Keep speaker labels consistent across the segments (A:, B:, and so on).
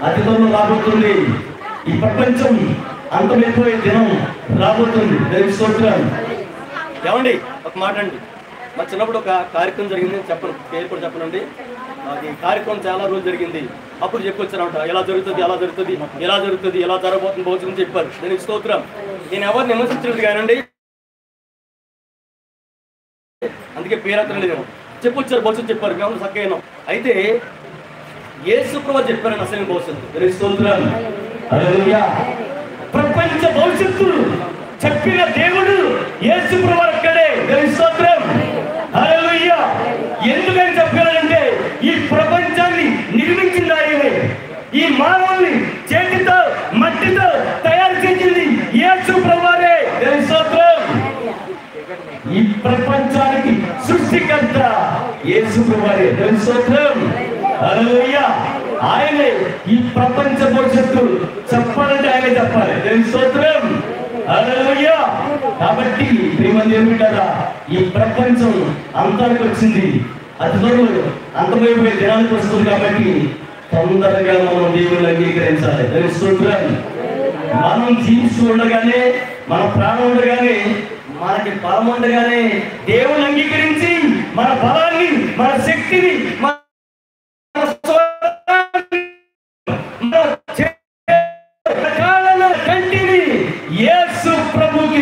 A: అతి త్వరలో రాబోతుంది. ఈ ప్రపంచం అంతమైపోయే దినం రాబోతుంది. స్తోత్రం. ఏమండి ఒక మాట అండి, మా చిన్నప్పుడు ఒక కార్యక్రమం జరిగింది, చెప్పను పేరు కూడా చెప్పనండి. అది కార్యక్రమం చాలా రోజులు జరిగింది. అప్పుడు చెప్పొచ్చారంట, ఎలా జరుగుతుంది ఎలా జరుగుతుంది ఎలా జరుగుతుంది ఎలా జరగబోతుంది భవిష్యత్తు చెప్పారు. దానికి స్తోత్రం. నేను ఎవరిని విమర్శించలేదు కానండి, అందుకే పేరు అతను లేదు, చెప్పొచ్చారు భవిష్యత్తు చెప్పారు, మేము చక్కగా. అయితే యేసు ప్రభువు చెప్పారని అసలు భవిష్యత్తు. దానికి స్తోత్రం. హల్లెలూయా. ప్రపంచ భవిష్యత్తు చెప్పిన దేవుడు యేసు ప్రభువు అక్కడే. దానికి స్తోత్రం. హల్లెలూయా. ఎందుకని చెప్పారంటే ఈ ప్రపంచాన్ని నిర్మించింది ఆయనే, ఈ మానవుని చేతితో మట్టితో తయారు చేసింది యేసు ప్రభువే. దానికి స్తోత్రం. ఈ ప్రపంచానికి సృష్టికర్త యేసు ప్రభువే. దానికి స్తోత్రం. హల్లెలూయా. ఆయనే ఈ ప్రపంచ భవిష్యత్తు చెప్పాలంటే ఆయనే చెప్పాలి. దానికి స్తోత్రం. హల్లెలూయా. కాబట్టి ప్రియమైన కదా, ఈ ప్రపంచం అంతానికి వచ్చింది, అతి త్వరలో అంతమైపోయే దినానికి వస్తుంది. కాబట్టి తొందరగా మనం దేవుని అంగీకరించాలి. దానికి స్తోత్రం. మనం జీవిస్తూ ఉండగానే, మన ప్రాణం ఉండగానే, మనకి బలం ఉండగానే దేవుని అంగీకరించి మన బలాన్ని, మన శక్తిని, కంటిని యేసు ప్రభుకి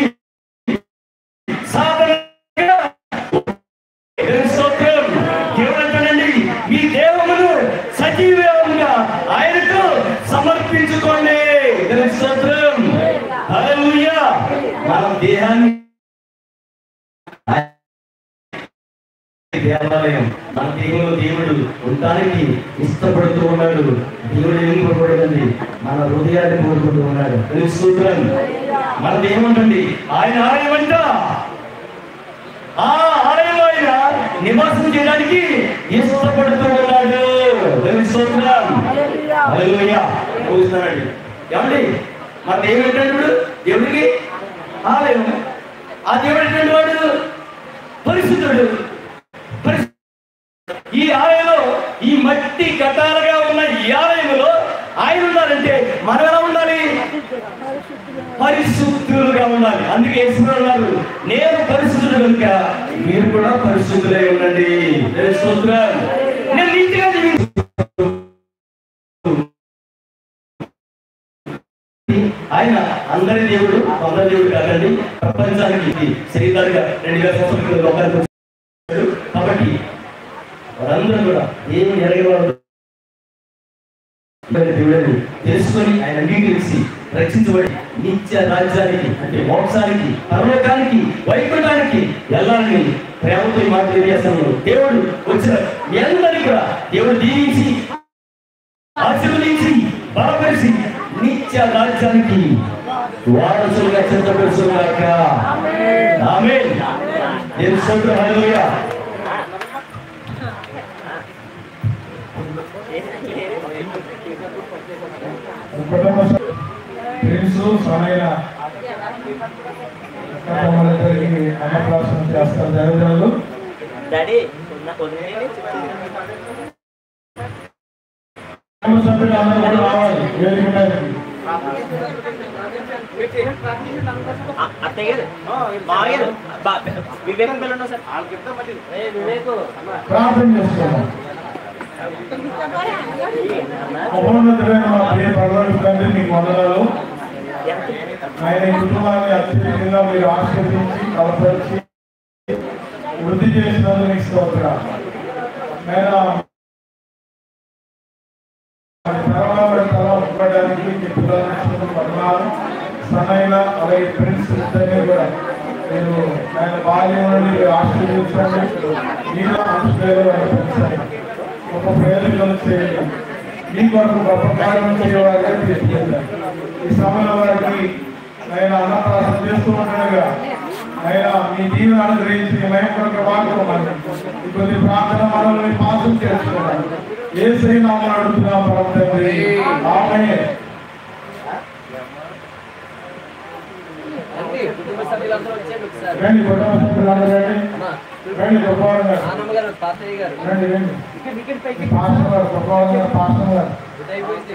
A: సాధనగా దేవుడంటాడండి, మీ దేహమును సజీవంగా ఆయనకు సమర్పించుకోండి. స్తోత్రం. హల్లెలూయా. మనం దేహాన్ని దేవాలయం, మన దేవుడు దేవుడు ఉండటానికి ఇష్టపడుతూ ఉన్నాడు. దేవుడు ఏం కోరుకోలేదండి, మన హృదయాన్ని కోరుకుంటూ ఉన్నాడు. స్తోత్రం. మనది ఏముంటుంది, ఆయన ఆలయం అంట. ఆ ఆలయంలో ఆయన నివాసం చేయడానికి ఇష్టపడుతూ ఉన్నాడు. స్తోత్రం. హల్లెలూయా. చూస్తున్నాడు. ఏమండి మన దేవుడు ఏంటంటే దేవుడికి ఆలయం. ఆ దేవుడు ఏంటంటే వాడు పరిశుద్ధుడు. ఈ ఆలయంలో, ఈ మట్టి కట్టాలుగా ఉన్న ఈ ఆలయంలో ఆయన ఉన్నారంటే మనం ఎలా ఉండాలి? పరిశుద్ధులుగా ఉండాలి. అందుకే యేసు అన్నారు, నేను పరిశుద్ధుడు కనుక మీరు కూడా పరిశుద్ధులై ఉండండి. నేను నీతిగా ఆయన అందరి దేవుడు, కొందరి దేవుడు కాదండి. ప్రపంచానికి శరీరాలుగా 2000 సంవత్సరాల లోకానికి వచ్చాడు. కాబట్టి వారందరూ కూడా ఏమి ఎరగేవాడు దేవుడని తెలుసుకొని ఆయన అంగీకరించి రక్షించబడి నిత్య రాజ్యానికి, అంటే మోక్షానికి, పరలోకానికి, వైకుంఠానికి వెళ్ళాలని ప్రేమతో ఈ మాట తెలియజేస్తాను. దేవుడు వచ్చిన మీ అందరినీ కూడా దేవుడు దీవించి ఆశీర్వదించి బలపరిచి నిత్య రాజ్యానికి వారసులుగా సిద్ధపరుచుగాక. ఆమేన్. నేను స్తోత్రం. హల్లెలూయా.
B: అన్నప్రాసన చేస్తారు దేవదేవులు. సభ్యులు అందరూ కూడా రావాలి వేదిక మీదకి. ప్రార్థన చేస్తున్నాం. మహోన్నతుడైన మా ప్రియ పరలోకపు తండ్రి, నీకు వందనాలు. ఆయన ఈ కుటుంబాన్ని అత్యధికంగా మీరు ఆశీర్వదించి బలపరిచి వృద్ధి చేసినందుకు నీకు స్తోత్రం. నేను తలపడానికి పిల్లలు పద్నాలు సనైన అలాగే ఫ్రెండ్స్ ఇద్దరిని కూడా మీరు ఆయన బాల్యం నుండి ఆశీర్వదించండి. మీలో అనుష్ఠాలు ఒక ప్రయోజనం చేయండి. మీ కొరకు గొప్ప కార్యం చేయవారిగా తీసుకెళ్ళండి. ఈ సమయంలో వారికి ఆయన అన్నప్రాసన చేస్తూ ఉండగా ఆయన మీ దీవెన అనుగ్రహించి మేము కొరకు వాడుకోమని ఈ కొద్ది ప్రార్థన మనల్ని పాసం చేసుకున్నాను. యేసయ్య నామమున అడుగుతున్నాం పరమ తండ్రి. ఆమేన్. రండి కుటుంబ సభ్యులందరూ రండి. రండి గొప్పవారు గారు, తాతయ్య గారు రండి. పాస్టర్ గారు, గొప్పవారు గారు, పాస్టర్ గారు